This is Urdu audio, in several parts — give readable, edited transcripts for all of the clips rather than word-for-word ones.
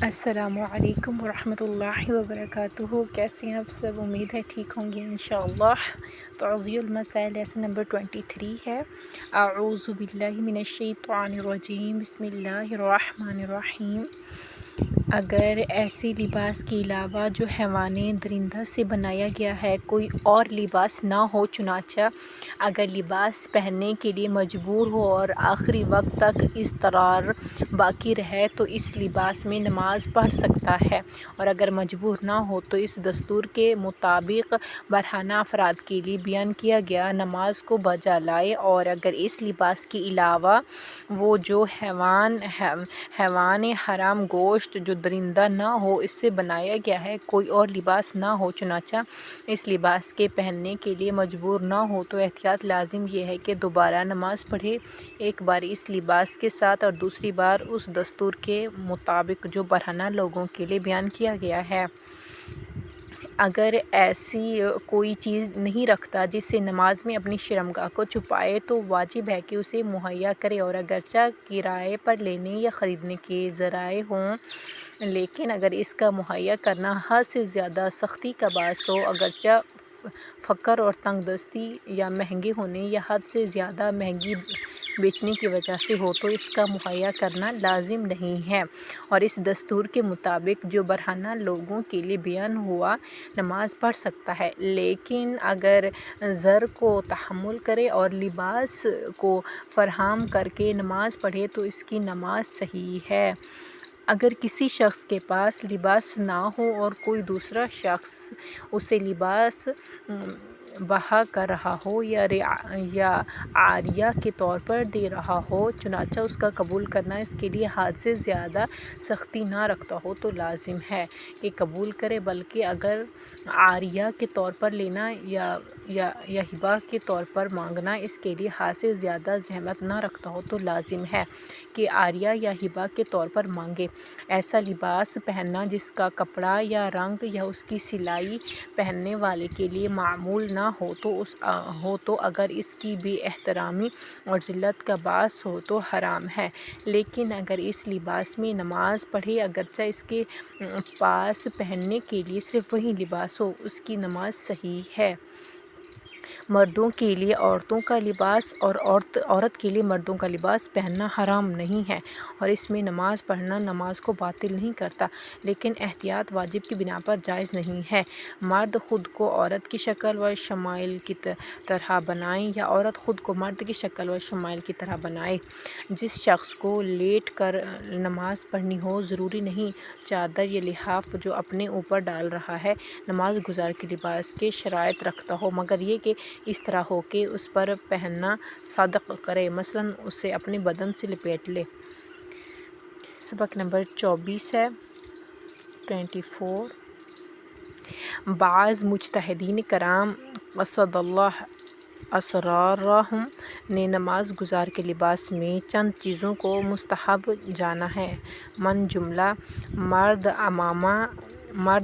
السلام علیکم ورحمۃ اللہ وبرکاتہ۔ کیسے ہیں آپ سب؟ امید ہے ٹھیک ہوں گے انشاءاللہ۔ توضیح المسائل لیسن نمبر 23 ہے۔ اعوذ باللہ من الشیطان الرجیم، بسم اللہ الرحمن الرحیم۔ اگر ایسے لباس کے علاوہ جو حیوان درندہ سے بنایا گیا ہے کوئی اور لباس نہ ہو، چنانچہ اگر لباس پہننے کے لیے مجبور ہو اور آخری وقت تک اضطرار باقی رہے تو اس لباس میں نماز پڑھ سکتا ہے، اور اگر مجبور نہ ہو تو اس دستور کے مطابق برہنہ افراد کے لیے بیان کیا گیا نماز کو بجا لائے۔ اور اگر اس لباس کے علاوہ وہ جو حیوان حرام گوشت جو درندہ نہ ہو اس سے بنایا گیا ہے کوئی اور لباس نہ ہو، چنانچہ اس لباس کے پہننے کے لیے مجبور نہ ہو، تو احتیاط لازم یہ ہے کہ دوبارہ نماز پڑھے، ایک بار اس لباس کے ساتھ اور دوسری بار اس دستور کے مطابق جو برہنہ لوگوں کے لیے بیان کیا گیا ہے۔ اگر ایسی کوئی چیز نہیں رکھتا جس سے نماز میں اپنی شرمگاہ کو چھپائے تو واجب ہے کہ اسے مہیا کرے، اور اگرچہ کرائے پر لینے یا خریدنے کے ذرائع ہوں، لیکن اگر اس کا مہیا کرنا حد سے زیادہ سختی کا باعث ہو، اگرچہ فقر اور تنگ دستی یا مہنگے ہونے یا حد سے زیادہ مہنگی بیچنے کی وجہ سے ہو، تو اس کا مہیا کرنا لازم نہیں ہے، اور اس دستور کے مطابق جو برہنہ لوگوں کے لیے بیان ہوا نماز پڑھ سکتا ہے، لیکن اگر زر کو تحمل کرے اور لباس کو فراہم کر کے نماز پڑھے تو اس کی نماز صحیح ہے۔ اگر کسی شخص کے پاس لباس نہ ہو اور کوئی دوسرا شخص اسے لباس بہا کر رہا ہو یا عاریہ کے طور پر دے رہا ہو، چنانچہ اس کا قبول کرنا اس کے لیے حد سے زیادہ سختی نہ رکھتا ہو تو لازم ہے کہ قبول کرے، بلکہ اگر عاریہ کے طور پر لینا یا ہبہ کے طور پر مانگنا اس کے لیے حد سے زیادہ زحمت نہ رکھتا ہو تو لازم ہے کہ عاریہ یا ہبہ کے طور پر مانگے۔ ایسا لباس پہننا جس کا کپڑا یا رنگ یا اس کی سلائی پہننے والے کے لیے معمول نہ ہو تو اگر اس کی بے احترامی اور ذلت کا باعث ہو تو حرام ہے، لیکن اگر اس لباس میں نماز پڑھے اگرچہ اس کے پاس پہننے کے لیے صرف وہی لباس ہو، اس کی نماز صحیح ہے۔ مردوں کے لیے عورتوں کا لباس اور عورت کے لیے مردوں کا لباس پہننا حرام نہیں ہے، اور اس میں نماز پڑھنا نماز کو باطل نہیں کرتا، لیکن احتیاط واجب کی بنا پر جائز نہیں ہے۔ مرد خود کو عورت کی شکل و شمائل کی طرح بنائے یا عورت خود کو مرد کی شکل و شمائل کی طرح بنائے۔ جس شخص کو لیٹ کر نماز پڑھنی ہو، ضروری نہیں چادر یا لحاف جو اپنے اوپر ڈال رہا ہے نماز گزار کے لباس کے شرائط رکھتا ہو، مگر یہ کہ اس طرح ہو کہ اس پر پہننا صدق کرے، مثلاً اسے اپنے بدن سے لپیٹ لے۔ سبق نمبر 24 ہے 24۔ بعض مجتہدین کرام قصد اللہ اسرارہم نے نماز گزار کے لباس میں چند چیزوں کو مستحب جانا ہے۔ من جملہ مرد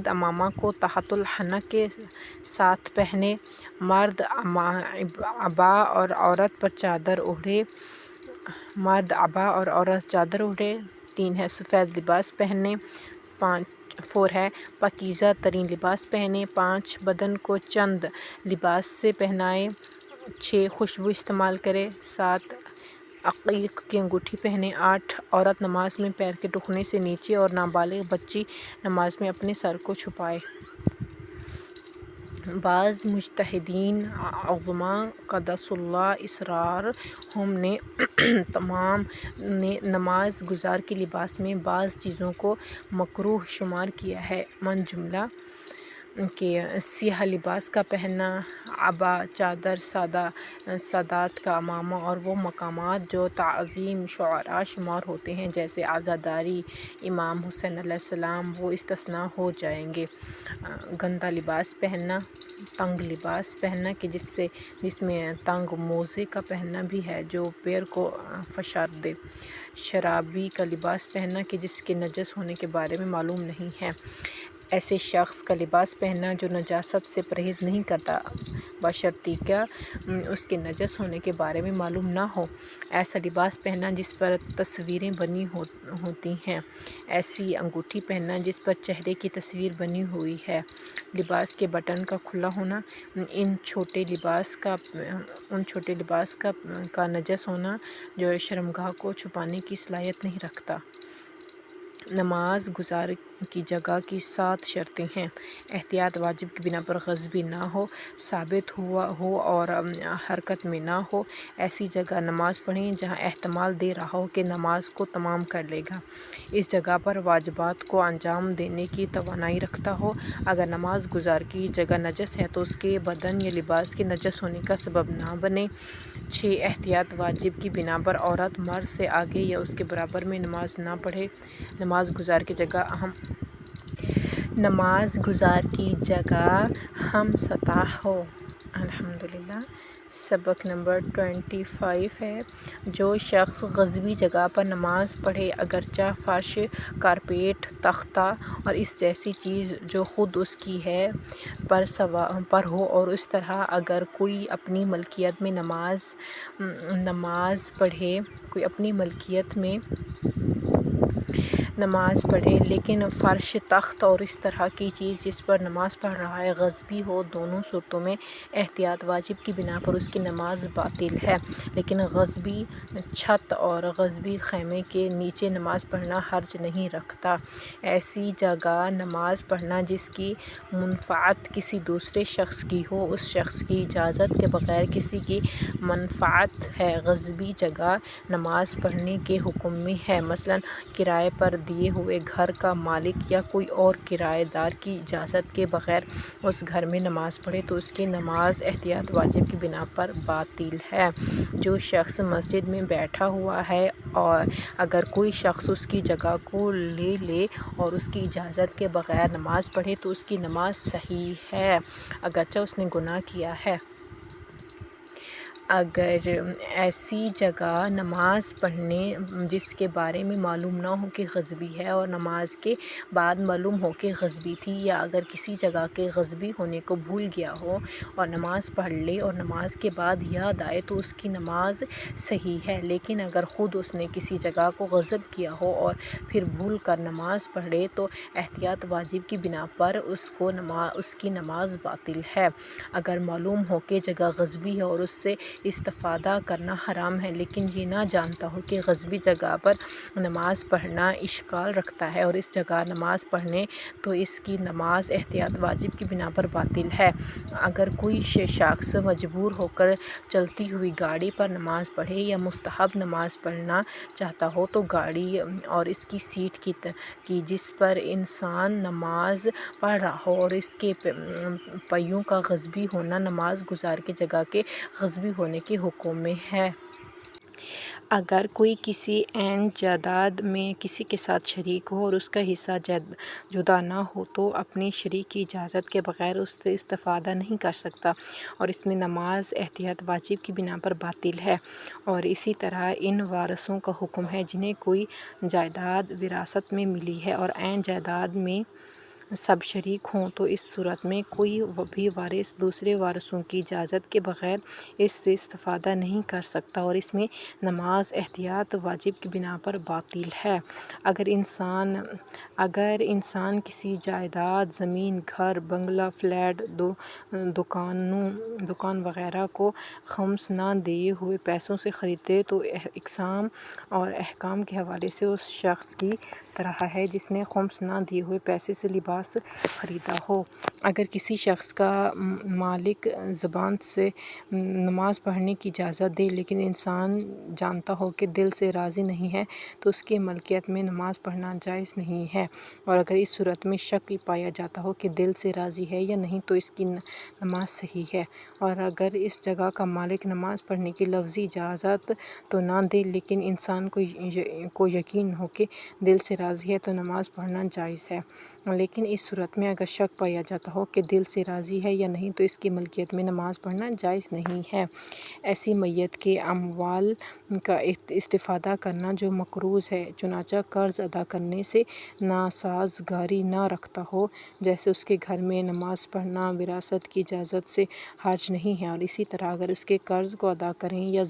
عمامہ کو تحت الحنک کے ساتھ پہنے، مرد عبا اور عورت پر چادر اوڑھے، مرد عبا اور عورت چادر اوڑھے۔ 3 ہے سفید لباس پہنے۔ 4 ہے پاکیزہ ترین لباس پہنے۔ 5 بدن کو چند لباس سے پہنائے۔ 6 خوشبو استعمال کرے۔ 7 عقیق کی انگوٹھی پہنے۔ 8 عورت نماز میں پیر کے ٹخنے سے نیچے اور نابالغ بچی نماز میں اپنے سر کو چھپائے۔ بعض مجتہدین عظماء قدس اللہ اسرارہم نے نماز گزار کے لباس میں بعض چیزوں کو مکروہ شمار کیا ہے۔ من جملہ کہ سیاہ لباس کا پہننا، عبا چادر، سادات کا عمامہ اور وہ مقامات جو تعظیم شعراء شمار ہوتے ہیں جیسے عزاداری، امام حسین علیہ السلام، وہ استثناء ہو جائیں گے۔ گندا لباس پہننا، تنگ لباس پہننا کہ جس میں تنگ موزے کا پہننا بھی ہے جو پیر کو فشار دے۔ شرابی کا لباس پہننا کہ جس کے نجس ہونے کے بارے میں معلوم نہیں ہے۔ ایسے شخص کا لباس پہننا جو نجاست سے پرہیز نہیں کرتا بشرطیکہ کیا اس کے نجس ہونے کے بارے میں معلوم نہ ہو، ایسا لباس پہننا جس پر تصویریں بنی ہوتی ہیں، ایسی انگوٹھی پہننا جس پر چہرے کی تصویر بنی ہوئی ہے، لباس کے بٹن کا کھلا ہونا، ان چھوٹے لباس کا نجس ہونا جو شرمگاہ کو چھپانے کی صلاحیت نہیں رکھتا۔ نماز گزار کی جگہ کی 7 شرطیں ہیں۔ احتیاط واجب کی بنا پر غصبی نہ ہو، ثابت ہو اور حرکت میں نہ ہو، ایسی جگہ نماز پڑھیں جہاں احتمال دے رہا ہو کہ نماز کو تمام کر لے گا، اس جگہ پر واجبات کو انجام دینے کی توانائی رکھتا ہو۔ اگر نماز گزار کی جگہ نجس ہے تو اس کے بدن یا لباس کے نجس ہونے کا سبب نہ بنے۔ 6 احتیاط واجب کی بنا پر عورت مرد سے آگے یا اس کے برابر میں نماز نہ پڑھے۔ نماز گزار کی جگہ ہم سطح ہو۔ الحمدللہ۔ سبق نمبر 25 ہے۔ جو شخص غصبی جگہ پر نماز پڑھے اگرچہ فرش، کارپیٹ، تختہ اور اس جیسی چیز جو خود اس کی ہے پر ہو اور اس طرح اگر کوئی اپنی ملکیت میں نماز پڑھے لیکن فرش، تخت اور اس طرح کی چیز جس پر نماز پڑھ رہا ہے غصبی ہو، دونوں صورتوں میں احتیاط واجب کی بنا پر اس کی نماز باطل ہے، لیکن غصبی چھت اور غصبی خیمے کے نیچے نماز پڑھنا حرج نہیں رکھتا۔ ایسی جگہ نماز پڑھنا جس کی منفعت کسی دوسرے شخص کی ہو، اس شخص کی اجازت کے بغیر کسی کی منفعت ہے، غصبی جگہ نماز پڑھنے کے حکم میں ہے، مثلاً کرائے پر دیے ہوئے گھر کا مالک یا کوئی اور کرایہ دار کی اجازت کے بغیر اس گھر میں نماز پڑھے تو اس کی نماز احتیاط واجب کی بنا پر باطل ہے۔ جو شخص مسجد میں بیٹھا ہوا ہے اور اگر کوئی شخص اس کی جگہ کو لے لے اور اس کی اجازت کے بغیر نماز پڑھے تو اس کی نماز صحیح ہے، اگرچہ اس نے گناہ کیا ہے۔ اگر ایسی جگہ نماز پڑھنے جس کے بارے میں معلوم نہ ہو کہ غصبی ہے اور نماز کے بعد معلوم ہو کہ غصبی تھی، یا اگر کسی جگہ کے غصبی ہونے کو بھول گیا ہو اور نماز پڑھ لے اور نماز کے بعد یاد آئے تو اس کی نماز صحیح ہے، لیکن اگر خود اس نے کسی جگہ کو غصب کیا ہو اور پھر بھول کر نماز پڑھے تو احتیاط واجب کی بنا پر اس کی نماز باطل ہے۔ اگر معلوم ہو کہ جگہ غصبی ہے اور اس سے استفادہ کرنا حرام ہے لیکن یہ نہ جانتا ہو کہ غصبی جگہ پر نماز پڑھنا اشکال رکھتا ہے اور اس جگہ نماز پڑھے تو اس کی نماز احتیاط واجب کی بنا پر باطل ہے۔ اگر کوئی شخص مجبور ہو کر چلتی ہوئی گاڑی پر نماز پڑھے یا مستحب نماز پڑھنا چاہتا ہو تو گاڑی اور اس کی سیٹ کی جس پر انسان نماز پڑھ رہا ہو اور اس کے پہیوں کا غصبی ہونا نماز گزار کی جگہ کے غصبی ہونے کے حکم میں ہے۔ اگر کوئی کسی عین جائیداد میں کسی کے ساتھ شریک ہو اور اس کا حصہ جدا نہ ہو تو اپنے شریک کی اجازت کے بغیر اس سے استفادہ نہیں کر سکتا اور اس میں نماز احتیاط واجب کی بنا پر باطل ہے۔ اور اسی طرح ان وارثوں کا حکم ہے جنہیں کوئی جائیداد وراثت میں ملی ہے اور عین جائیداد میں سب شریک ہوں تو اس صورت میں کوئی بھی وارث دوسرے وارثوں کی اجازت کے بغیر اس سے استفادہ نہیں کر سکتا اور اس میں نماز احتیاط واجب کی بنا پر باطل ہے۔ اگر انسان کسی جائیداد، زمین، گھر، بنگلہ، فلیٹ، دکان وغیرہ کو خمس نہ دیے ہوئے پیسوں سے خریدے تو اقسام اور احکام کے حوالے سے اس شخص کی طرح ہے جس نے خمس نہ دیے ہوئے پیسے سے لباس خریدا ہو۔ اگر کسی شخص کا مالک زبان سے نماز پڑھنے کی اجازت دے لیکن انسان جانتا ہو کہ دل سے راضی نہیں ہے تو اس کی ملکیت میں نماز پڑھنا جائز نہیں ہے، اور اگر اس صورت میں شک پایا جاتا ہو کہ دل سے راضی ہے یا نہیں تو اس کی نماز صحیح ہے۔ اور اگر اس جگہ کا مالک نماز پڑھنے کی لفظی اجازت تو نہ دے لیکن انسان کو یقین ہو کہ دل سے راضی ہے تو نماز پڑھنا جائز ہے، لیکن اس صورت میں اگر شک پایا جاتا ہو کہ دل سے راضی ہے یا نہیں تو اس کی ملکیت میں نماز پڑھنا جائز نہیں ہے۔ ایسی میت کے اموال کا استفادہ کرنا جو مقروض ہے، چنانچہ قرض ادا کرنے سے ناسازگاری نہ رکھتا ہو، جیسے اس کے گھر میں نماز پڑھنا وراثت کی اجازت سے حرج نہیں ہے، اور اسی طرح اگر اس کے قرض کو ادا کریں یا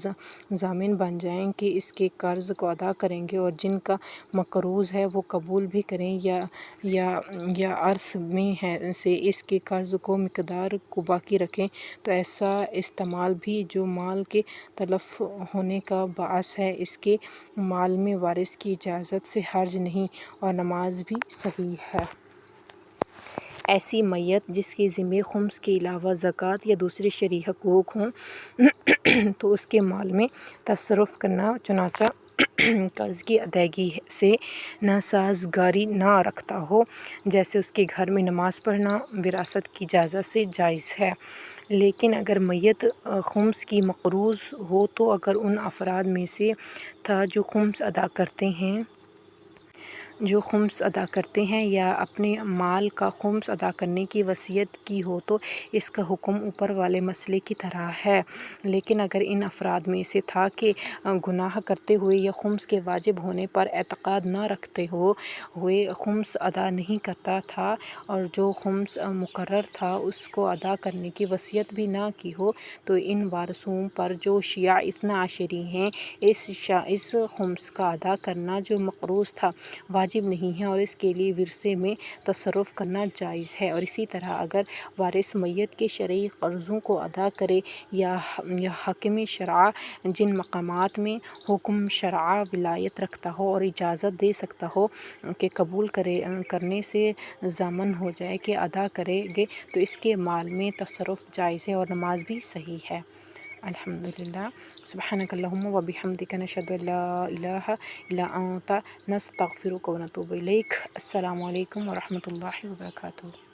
ضامن بن جائیں کہ اس کے قرض کو ادا کریں گے اور جن کا مقروض ہے وہ قبول بھی کریں یا عرض میں ہے سے اس کے قرض کو مقدار کو باقی رکھیں تو ایسا استعمال بھی جو مال کے تلف ہونے کا باعث ہے، اس کے مال میں وارث کی اجازت سے حرج نہیں اور نماز بھی صحیح ہے۔ ایسی میت جس کے ذمے خمس کے علاوہ زکوٰۃ یا دوسرے شرعی حقوق ہوں تو اس کے مال میں تصرف کرنا چنانچہ قرض کی ادائیگی سے ناسازگاری نہ رکھتا ہو، جیسے اس کے گھر میں نماز پڑھنا وراثت کی اجازت سے جائز ہے۔ لیکن اگر میت خمس کی مقروض ہو تو اگر ان افراد میں سے تھا جو خمس ادا کرتے ہیں یا اپنے مال کا خمس ادا کرنے کی وصیت کی ہو تو اس کا حکم اوپر والے مسئلے کی طرح ہے۔ لیکن اگر ان افراد میں سے تھا کہ گناہ کرتے ہوئے یا خمس کے واجب ہونے پر اعتقاد نہ رکھتے ہوئے خمس ادا نہیں کرتا تھا اور جو خمس مقرر تھا اس کو ادا کرنے کی وصیت بھی نہ کی ہو تو ان وارثوں پر جو شیعہ اثنا عشری ہیں اس خمس کا ادا کرنا جو مقروض تھا واجب نہیں ہے اور اس کے لیے ورثے میں تصرف کرنا جائز ہے۔ اور اسی طرح اگر وارث میت کے شرعی قرضوں کو ادا کرے یا حاکم شرع جن مقامات میں حکم شرع ولایت رکھتا ہو اور اجازت دے سکتا ہو کہ قبول کرنے سے ضامن ہو جائے کہ ادا کریں گے تو اس کے مال میں تصرف جائز ہے اور نماز بھی صحیح ہے۔ الحمدللہ۔ سبحانک اللہم و بحمدک نشہد ان لا الہ الا انت نستغفرک و نتوب الیک۔ السلام علیکم و رحمۃ اللہ وبرکاتہ۔